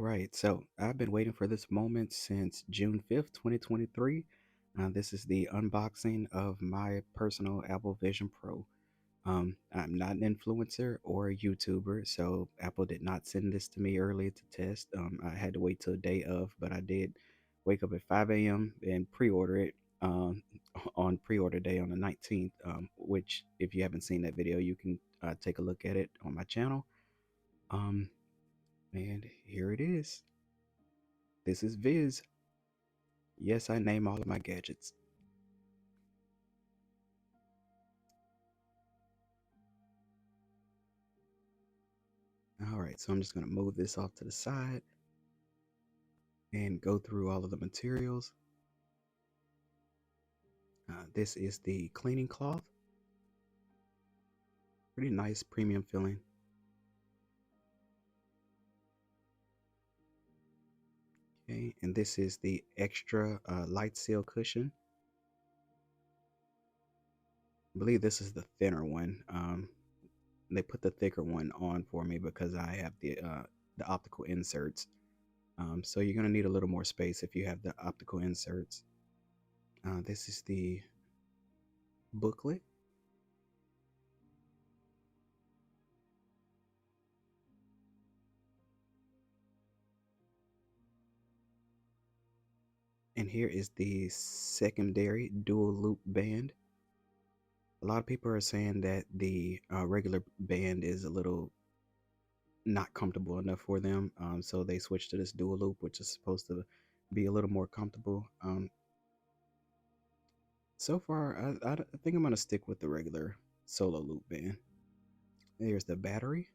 right, so I've been waiting for this moment since June 5th, 2023. This is the unboxing of my personal Apple Vision Pro. I'm not an influencer or a YouTuber, so Apple did not send this to me early to test. I had to wait till day of, but I did wake up at 5 a.m. and pre-order it um, on pre-order day on the 19th, which if you haven't seen that video, you can take a look at it on my channel. Um, and here it is. This is Viz. Yes, I name all of my gadgets. All right, so I'm just going to move this off to the side and go through all of the materials. This is the cleaning cloth. Pretty nice premium feeling. Okay, and this is the extra light seal cushion. I believe this is the thinner one. They put the thicker one on for me because I have the optical inserts. So you're going to need a little more space if you have the optical inserts. This is the booklet. And here is the secondary dual loop band. A lot of people are saying that the regular band is a little not comfortable enough for them. So they switched to this dual loop, which is supposed to be a little more comfortable. So far, I think I'm going to stick with the regular solo loop band. There's the battery.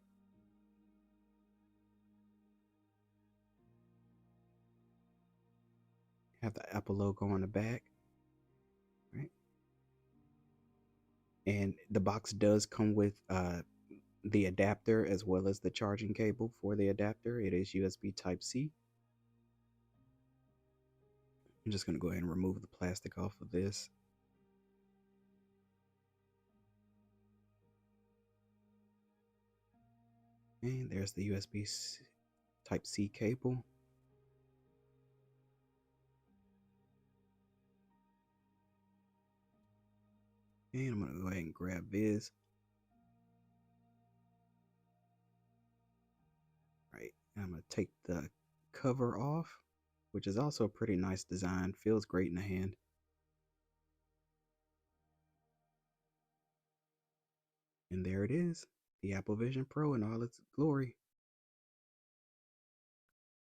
Have the Apple logo on the back. Right? And the box does come with the adapter as well as the charging cable for the adapter. It is USB Type C. I'm just going to go ahead and remove the plastic off of this. And there's the USB Type C cable. And I'm going to go ahead and grab Viz. Right. And I'm going to take the cover off, which is also a pretty nice design. Feels great in the hand. And there it is, the Apple Vision Pro in all its glory.